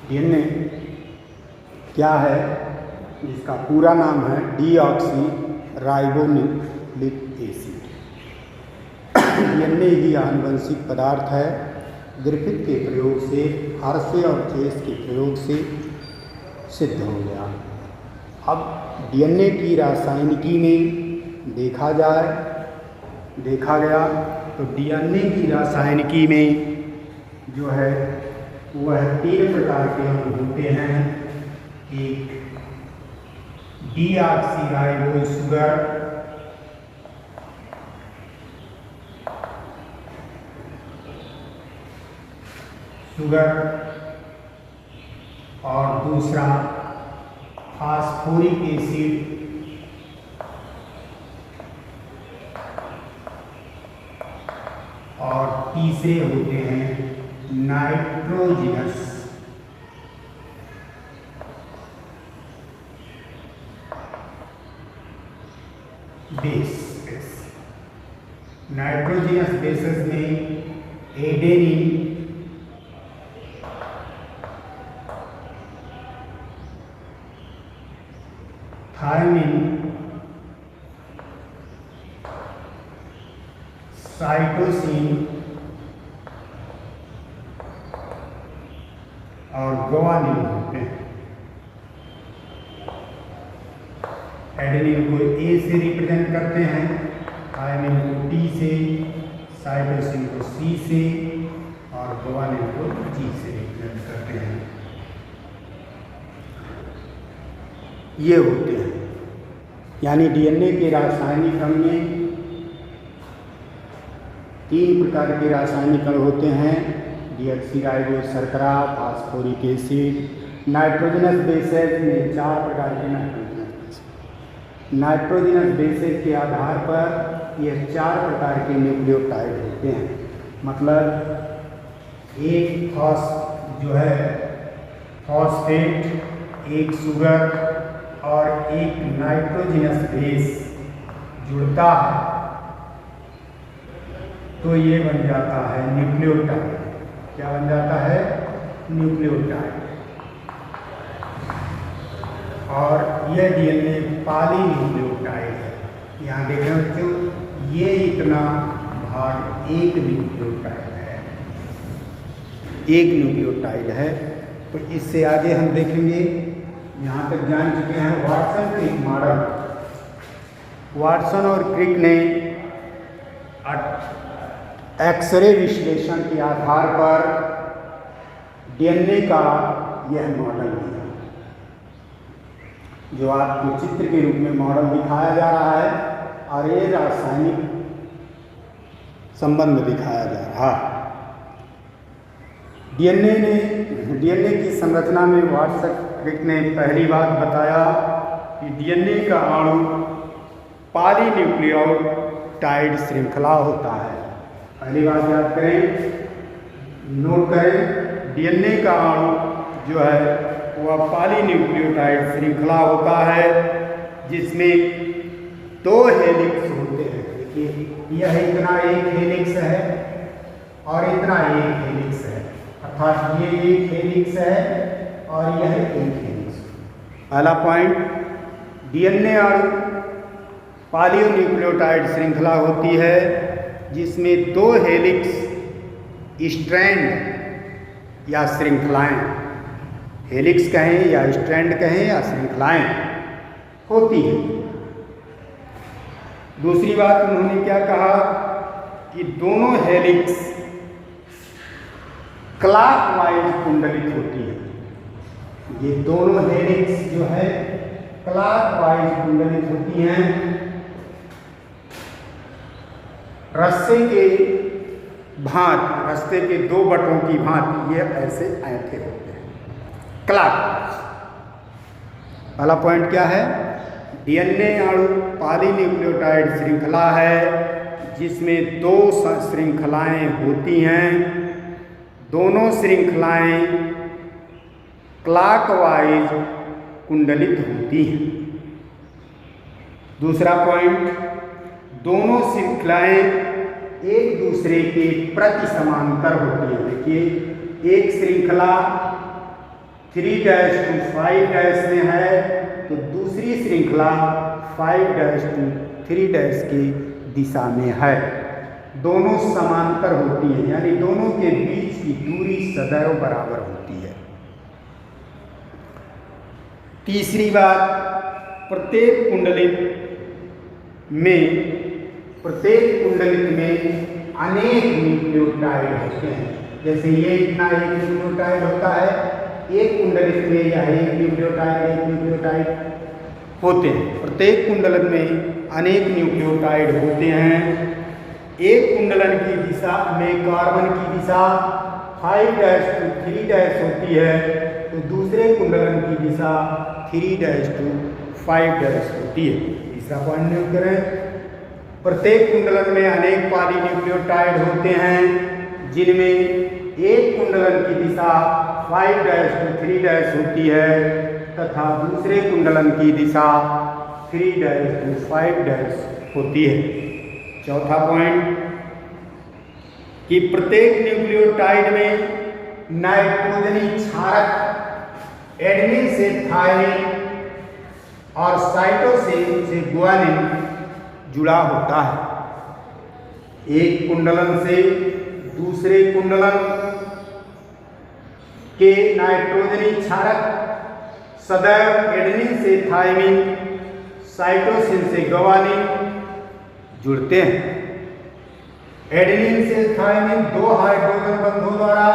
DNA क्या है, जिसका पूरा नाम है डीऑक्सी राइबोन्यूक्लिक एसिड। डीएनए ही आनुवंशिक पदार्थ है। ग्रिफिथ के प्रयोग से, हार्शे और चेस के प्रयोग से सिद्ध हो गया। अब डीएनए की रासायनिकी में देखा गया तो डीएनए की रासायनिकी में जो है वह 3 प्रकार के अणु होते हैं। एक डीऑक्सीराइबो शुगर और दूसरा फास्फोरिक एसिड और तीसरे होते हैं नाइट्रोजनस बेस। नाइट्रोजनस बेसेस में एडेनिन, थायमिन, साइटोसिन और ग्वानिन होते हैं। एडेनिन को ए से रिप्रेजेंट करते हैं, थायमिन को टी से, साइटोसिन को सी से और ग्वानिन को जी से रिप्रेजेंट करते हैं। ये होते हैं, यानी डीएनए के रासायनिक क्रम में 3 प्रकार के रासायनिक अणु होते हैं। डीऑक्सीराइबो शर्करा, फास्फोरिक एसिड, नाइट्रोजनस बेसेस में 4 प्रकार के नाइट्रोजनस बेसेस के आधार पर यह 4 प्रकार के न्यूक्लियोटाइड होते हैं। मतलब एक फॉस्फेट, एक शुगर और एक नाइट्रोजनस बेस जुड़ता है तो ये बन जाता है न्यूक्लियोटाइड। क्या बन जाता है? न्यूक्लियोटाइड। और यह डीएनए पॉलीन्यूक्लियोटाइड है। यहाँ देखें बच्चों, ये इतना भाग एक न्यूक्लियोटाइड है, एक न्यूक्लियोटाइड है। तो इससे आगे हम देखेंगे, यहाँ तक जान चुके हैं वाटसन क्रिक मॉडल। वाटसन और क्रिक ने एक्सरे विश्लेषण के आधार पर डीएनए का यह मॉडल दिया, जो आपको चित्र के रूप में मॉडल दिखाया जा रहा है और ये रासायनिक संबंध दिखाया जा रहा है। डीएनए की संरचना में वाटसन क्रिक ने पहली बात बताया कि डीएनए का अणु पॉलीन्यूक्लियोटाइड श्रृंखला होता है। पहली बात याद करें, नोट करें, डीएनए का अणु जो है वह पॉलीन्यूक्लियोटाइड श्रृंखला होता है जिसमें 2 हेलिक्स होते हैं। देखिए, यह इतना एक हेलिक्स है और इतना एक हेलिक्स है, अर्थात ये एक हेलिक्स है और यह एक हेलिक्स। पहला पॉइंट, डीएनए अणु पॉलीन्यूक्लियोटाइड श्रृंखला होती है जिसमें 2 हेलिक्स स्ट्रैंड या श्रृंखलाएं, हेलिक्स कहें या स्ट्रैंड कहें या श्रृंखलाएं होती हैं। दूसरी बात उन्होंने क्या कहा कि दोनों हेलिक्स क्लॉकवाइज कुंडलित होती है। ये दोनों हेलिक्स जो है क्लॉकवाइज कुंडलित होती हैं। रस्से के भांति, रस्ते के 2 बटों की भांति ये ऐसे ऐंठे होते हैं क्लॉकवाइज। पहला पॉइंट क्या है? डीएनए अणु पॉलीन्यूक्लियोटाइड श्रृंखला है जिसमें 2 श्रृंखलाएं होती हैं। दोनों श्रृंखलाएं क्लॉकवाइज कुंडलित होती हैं। दूसरा पॉइंट, दोनों श्रृंखलाएं एक दूसरे के प्रति समांतर होती है। देखिए, एक श्रृंखला 3-5' में है तो दूसरी श्रृंखला 5-3' की दिशा में है। दोनों समांतर होती हैं, यानी दोनों के बीच की दूरी सदैव बराबर होती है। तीसरी बात, प्रत्येक कुंडलित में अनेक न्यूक्लियोटाइड होते हैं। जैसे ये इतना एक न्यूक्लियोटाइड होता है, एक कुंडलित में यह एक न्यूक्लियोटाइड होते हैं। प्रत्येक कुंडलन में अनेक न्यूक्लियोटाइड होते हैं। एक कुंडलन की दिशा में कार्बन की दिशा 5-3' होती है तो दूसरे कुंडलन की दिशा 3-5' होती है। तीसरा पॉइंट नोट करें, प्रत्येक कुंडलन में अनेक पॉलीन्यूक्लियोटाइड होते हैं जिनमें एक कुंडलन की दिशा 5-3' होती है तथा दूसरे कुंडलन की दिशा 3-5' होती है। चौथा पॉइंट कि प्रत्येक न्यूक्लियोटाइड में नाइट्रोजनी क्षारक एडेनिन से थायमिन और साइटोसिन से गुआनिन जुड़ा होता है। एक कुंडलन से दूसरे कुंडलन के नाइट्रोजनी क्षारक सदैव एडेनिन से थायमिन, साइटोसिन से गुआनिन जुड़ते हैं। एडेनिन से थायमिन 2 हाइड्रोजन बंधों द्वारा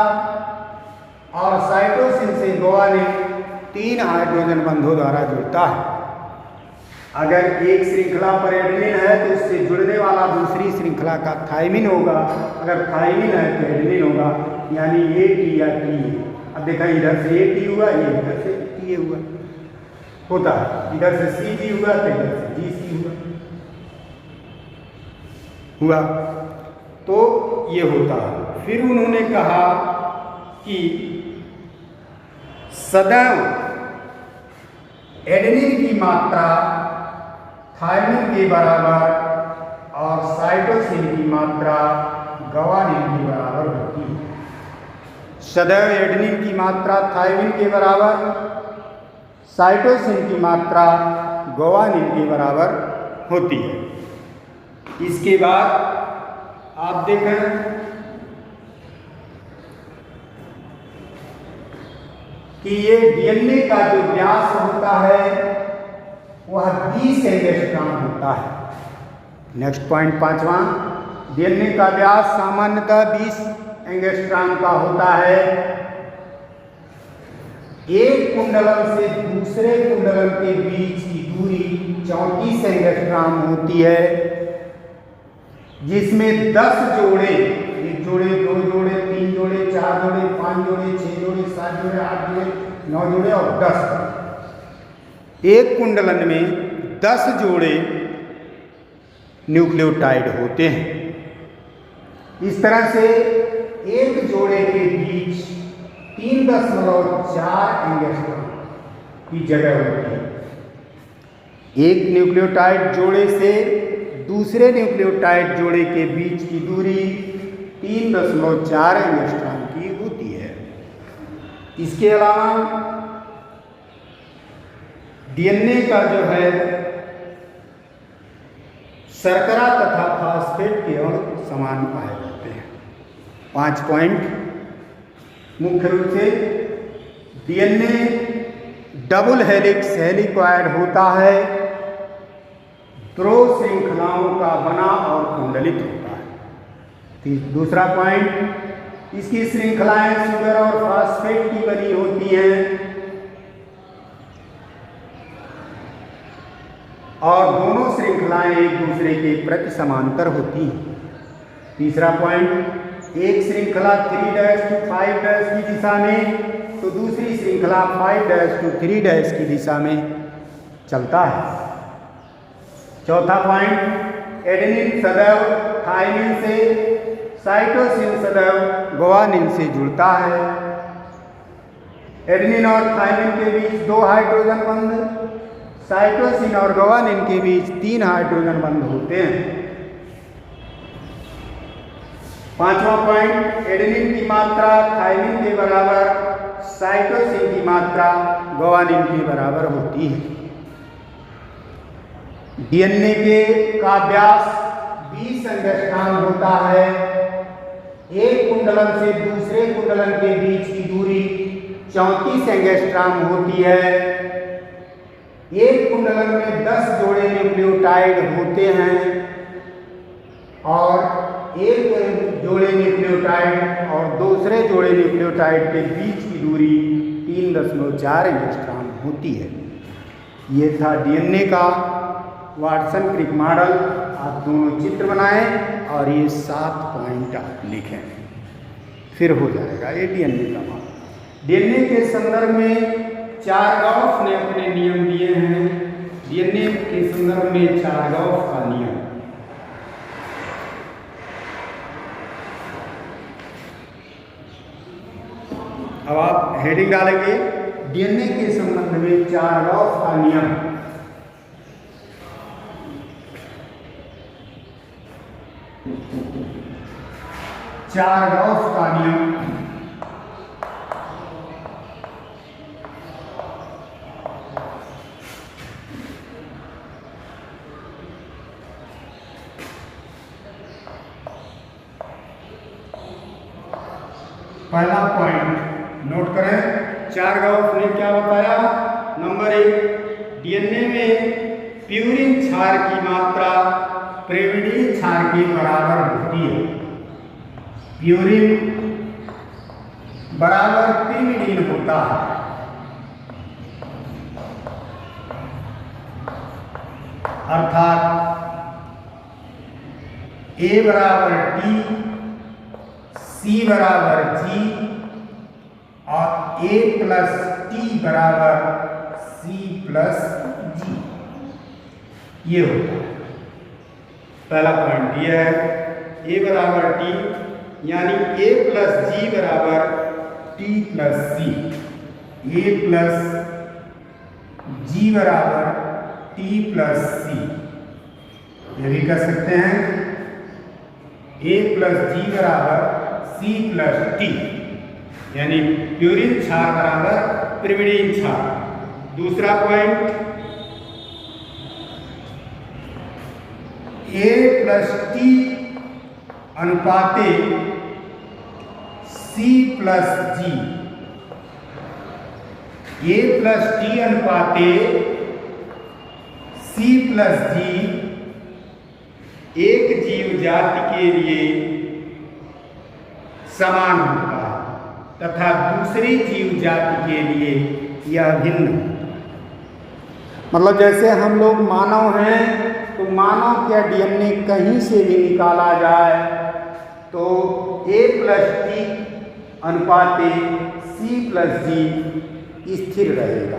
और साइटोसिन से गुआनिन 3 हाइड्रोजन बंधों द्वारा जुड़ता है। अगर एक श्रृंखला पर एडेनिन है तो उससे जुड़ने वाला दूसरी श्रृंखला का थायमिन होगा, अगर थायमिन है तो एडेनिन होगा, यानी AT या TA। अब देखा इधर से AT हुआ, ये इधर से TA हुआ होता है, इधर से CG हुआ तो इधर से GC हुआ तो ये होता है। फिर उन्होंने कहा कि सदैव एडेनिन की मात्रा थायमिन के बराबर और साइटोसिन की मात्रा गुआनिन के बराबर होती है। सदैव एडेनिन की मात्रा थायमिन के बराबर, साइटोसिन की मात्रा गुआनिन के बराबर होती है। इसके बाद आप देखें कि ये डीएनए का जो व्यास होता है वह 20 एंगस्ट्रॉम होता है। नेक्स्ट पॉइंट पांचवा, डीएनए का व्यास सामान्यतः 20 एंगस्ट्रॉम का होता है। एक कुंडलन से दूसरे कुंडलन के बीच की दूरी 34 एंगस्ट्रॉम होती है, जिसमें 10 जोड़े, 1 जोड़े, 2 जोड़े, 3 जोड़े, 4 जोड़े, 5 जोड़े, 6 जोड़े, 7 जोड़े, 8 जोड़े, 9 जोड़े और 10। एक कुंडलन में 10 जोड़े न्यूक्लियोटाइड होते हैं। इस तरह से एक जोड़े के बीच 3.4 एंगस्ट्रॉम की जगह होती है। एक न्यूक्लियोटाइड जोड़े से दूसरे न्यूक्लियोटाइड जोड़े के बीच की दूरी 3.4 एंगस्ट्रॉम की होती है। इसके अलावा डीएनए का जो है शर्करा तथा फास्फेट के अणु समान पाए जाते हैं। 5 पॉइंट मुख्य रूप से डीएनए डबल हेलिक्स हेलिकॉइड होता है, ध्रुव श्रृंखलाओं का बना और कुंडलित होता है। दूसरा पॉइंट, इसकी श्रृंखलाएं शुगर और फास्फेट की बनी होती हैं और दोनों श्रृंखलाएं एक दूसरे के प्रति समांतर होती हैं। तीसरा पॉइंट, एक श्रृंखला 3-5' की दिशा में तो दूसरी श्रृंखला 5-3' की दिशा में चलता है। चौथा पॉइंट, एडेनिन सदैव थायमिन से, साइटोसिन सदैव गुआनिन से जुड़ता है। एडेनिन और थायमिन के बीच 2 हाइड्रोजन बंध, साइटोसिन और गुआनिन के बीच 3 हाइड्रोजन बंध होते हैं। पांचवा पॉइंट, एडेनिन की मात्रा थायमिन के बराबर, साइटोसिन की मात्रा ग्वानिन के बराबर होती है। डीएनए का व्यास 20 एंगस्ट्रॉम होता है। एक कुंडलन से दूसरे कुंडलन के बीच की दूरी 34 एंगस्ट्रॉम होती है। एक कुंडलन में 10 जोड़े न्यूक्लियोटाइड होते हैं और एक जोड़े न्यूक्लियोटाइड और दूसरे जोड़े न्यूक्लियोटाइड के बीच की दूरी 3.4 एंगस्ट्रॉम होती है। ये था डीएनए का वाटसन क्रिक मॉडल। आप दोनों चित्र बनाएं और ये 7 पॉइंट आप लिखें, फिर हो जाएगा ये डीएनए का मॉडल। डीएनए के संदर्भ में चारगाफ ने अपने नियम दिए हैं। डीएनए के संदर्भ में चारगाफ का नियम, अब आप हेडिंग डालेंगे डीएनए के संबंध में चारगाफ का नियम। चारगाफ का नियम पहला पॉइंट नोट करें। चारगाफ ने क्या बताया? नंबर 1, डीएनए में प्यूरिन क्षार की मात्रा प्रिमिडीन क्षार के बराबर होती है। प्यूरिन बराबर प्रिमिडीन होता है। अर्थात A बराबर T, C बराबर G और A प्लस T बराबर C प्लस G, ये होता है। पहला पॉइंट ये है, A बराबर T यानी A प्लस G बराबर T plus C, A plus G बराबर T प्लस C, ये भी कर सकते हैं। A प्लस G बराबर C प्लस T, यानी प्यूरिन क्षार बराबर प्रिमिडीन क्षार। दूसरा point, A plus T अनुपाते C plus G, A plus T अनुपाते C plus G एक जीव जाति के लिए समान होता है तथा दूसरी जीव जाति के लिए यह भिन्न। मतलब जैसे हम लोग मानव हैं तो मानव का डीएनए कहीं से भी निकाला जाए तो A plus T अनुपाते C plus G स्थिर रहेगा,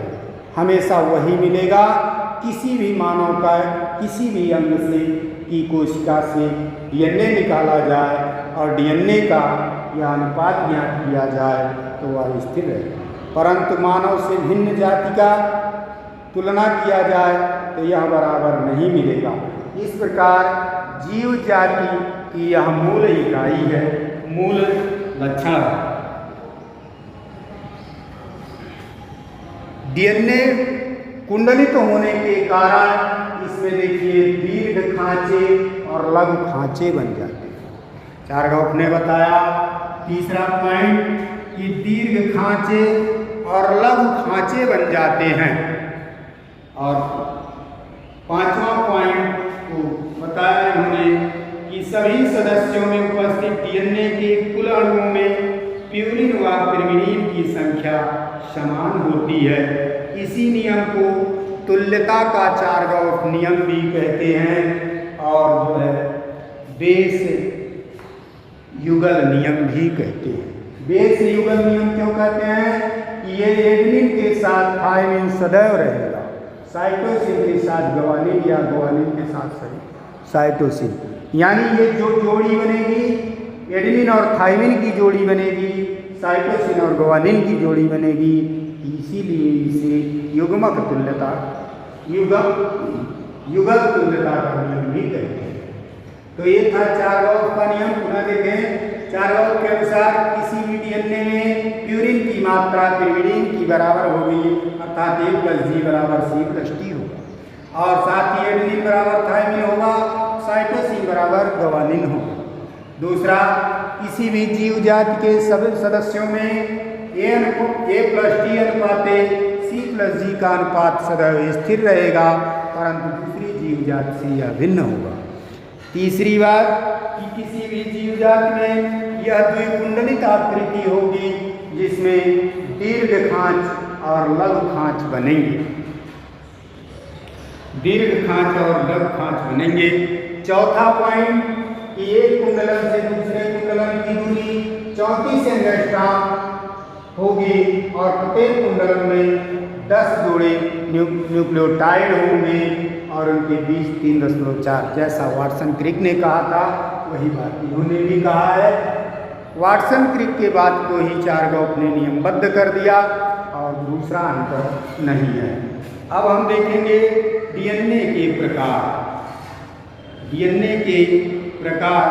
हमेशा वही मिलेगा। किसी भी मानव का किसी भी अंग से की कोशिका से डीएनए निकाला जाए और डीएनए का यह अनुपात ज्ञात किया जाए तो वह स्थिर रहेगा, परंतु मानव से भिन्न जाति का तुलना किया जाए तो यह बराबर नहीं मिलेगा। इस प्रकार जीव जाति की यह मूल इकाई है, मूल लक्षण है। डीएनए कुंडलित होने के कारण इसमें देखिए दीर्घ खांचे और लघु खांचे बन जाते हैं। चारगाफ ने बताया तीसरा पॉइंट कि दीर्घ खांचे और लघु खांचे बन जाते हैं। और पांचवा पॉइंट को बताया उन्होंने कि सभी सदस्यों में उपस्थित डीएनए के कुल अणुओं में प्यूरिन व पिरिमिडीन की संख्या समान होती है। इसी नियम को तुल्यता का चारगाफ नियम भी कहते हैं और जो है बेस युगल नियम भी कहते हैं। बेस युगल नियम क्यों कहते हैं कि ये एडेनिन के साथ थायमिन सदैव रहेगा, साइटोसिन के साथ ग्वानिन या ग्वानिन के साथ साइटोसिन, यानी ये जो जोड़ी बनेगी एडेनिन और थायमिन की जोड़ी बनेगी, साइटोसिन और ग्वानिन की जोड़ी बनेगी। इसीलिए इसे युग्मक तुल्यता युगल तुल्यता का नियम भी कहते हैं। तो ये था चारगाफ का नियम। पुनः देखें चार्गोप के अनुसार किसी भी डीएनए में प्यूरिन की मात्रा पिरिमिडीन की बराबर होगी, अर्थात A + G = C + T होगा, और साथ ही एडेनिन बराबर थायमिन होगा, साइटोसिन बराबर ग्वानिन होगा। दूसरा, किसी भी जीव जाति के सभी सदस्यों में A + T अनुपात C + G का अनुपात सदैव स्थिर रहेगा, परंतु दूसरी जीव जाति से यह भिन्न होगा। तीसरी बात कि किसी भी जीव जाति में यह द्विकुंडलित आकृति होगी, जिसमें दीर्घ खांच और लघु खांच बनेंगे, दीर्घ खांच और लघु खांच बनेंगे। चौथा पॉइंट कि एक कुंडलन से दूसरे कुंडलन की दूरी 34 एंगस्ट्रॉम होगी और प्रत्येक कुंडलन में 10 जोड़े न्यूक्लियोटाइड होंगे और उनके बीच 3.4, जैसा वाटसन क्रिक ने कहा था वही बात इन्होंने भी कहा है। वाटसन क्रिक के बात को ही चार्गोप ने नियमबद्ध कर दिया और दूसरा अंतर नहीं है। अब हम देखेंगे डीएनए के प्रकार। डीएनए के प्रकार,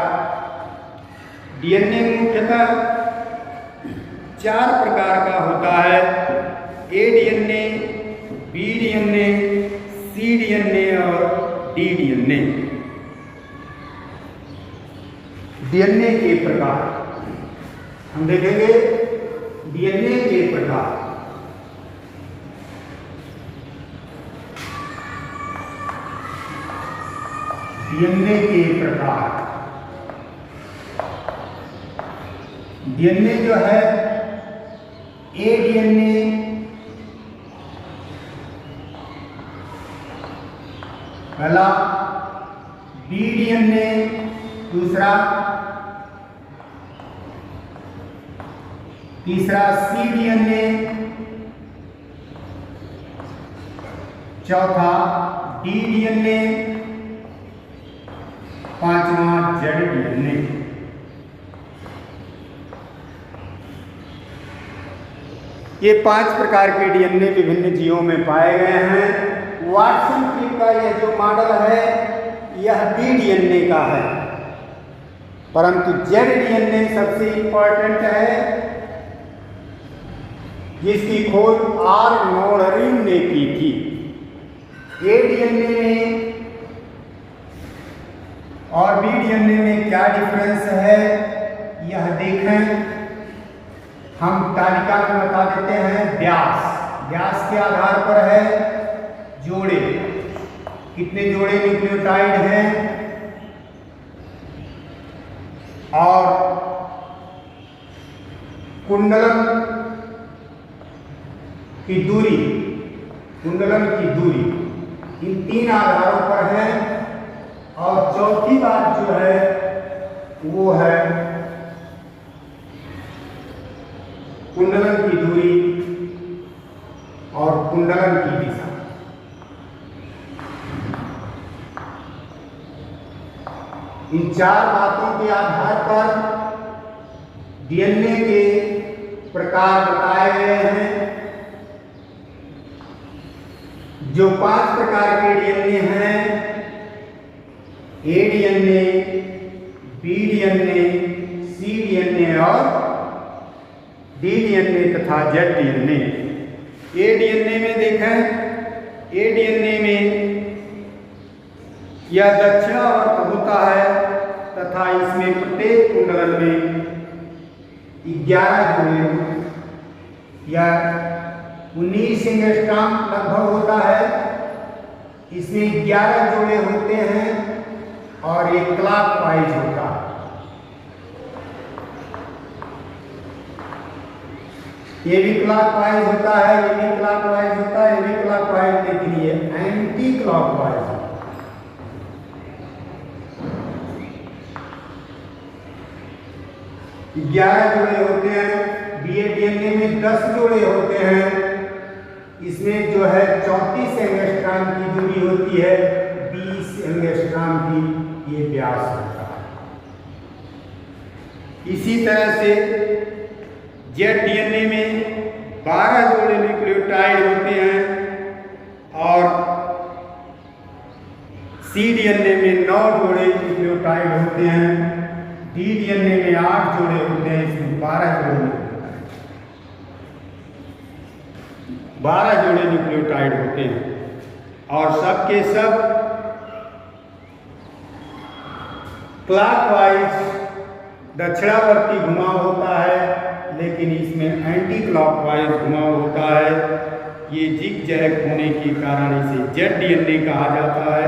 डीएनए मुख्यतः 4 प्रकार का होता है: ए डीएनए, बी डीएनए, सी डीएनए और डी डीएनए। डीएनए के प्रकार हम देखेंगे। डीएनए के प्रकार, डीएनए के प्रकार, डीएनए जो है ए डीएनए, पहला, बी डीएनए दूसरा, तीसरा सी डीएनए, चौथा डी डीएनए, पांचवा जेड डीएनए। ये 5 प्रकार के डीएनए विभिन्न जीवों में पाए गए हैं। वाटसन क्रिक का यह जो मॉडल है यह बी डीएनए का है, परंतु जेड डीएनए सबसे इंपॉर्टेंट है, जिसकी खोज आर नोडरिन ने की थी। ए डीएनए में और बी डीएनए में क्या डिफरेंस है यह देखें। हम तालिका में बता देते हैं। व्यास के आधार पर है जोड़े, कितने जोड़े न्यूक्लियोटाइड हैं, और कुंडलन की दूरी, कुंडलन की दूरी, इन 3 आधारों पर है। और चौथी बात जो है वो है कुंडलन की दूरी और कुंडलन की दिशा। इन 4 बातों के आधार पर डीएनए के प्रकार बताए गए हैं। जो 5 प्रकार के डीएनए हैं, ए डीएनए, बी डीएनए, सी डीएनए और डी डीएनए तथा जेड डीएनए। ए डीएनए में देखें, ए डीएनए में यह दक्षिणावर्त होता है तथा इसमें प्रत्येक कुंडलन में 11 जोड़े या 19 एंगस्ट्रॉम लगभग होता है। इसमें 11 जोड़े होते हैं और एक क्लॉकवाइज होता है। ये भी क्लॉकवाइज होता है, ये भी क्लॉकवाइज होता है, ये भी क्लॉकवाइज, लेकिन ये एंटी क्लॉकवाइज है। ग्यारह जोड़े होते हैं। डीएनए में 10 जोड़े होते हैं। इसमें जो है 34 एंगस्ट्रॉम की दूरी होती है, 20 एंगस्ट्रॉम की ये व्यास होता है। इसी तरह से जेड डीएनए में 12 जोड़े न्यूक्लियोटाइड होते हैं और सी डीएनए में 9 जोड़े न्यूक्लियोटाइड होते हैं। डी डीएनए में 8 जोड़े होते हैं, इसमें 12 जोड़े 12 जोड़े न्यूक्लियोटाइड होते हैं और सब के सब क्लॉकवाइज दक्षिणावर्ती घुमाव होता है, लेकिन इसमें एंटी क्लॉकवाइज घुमाव होता है। ये जिग जैग होने के कारण इसे जेड डीएनए कहा जाता है।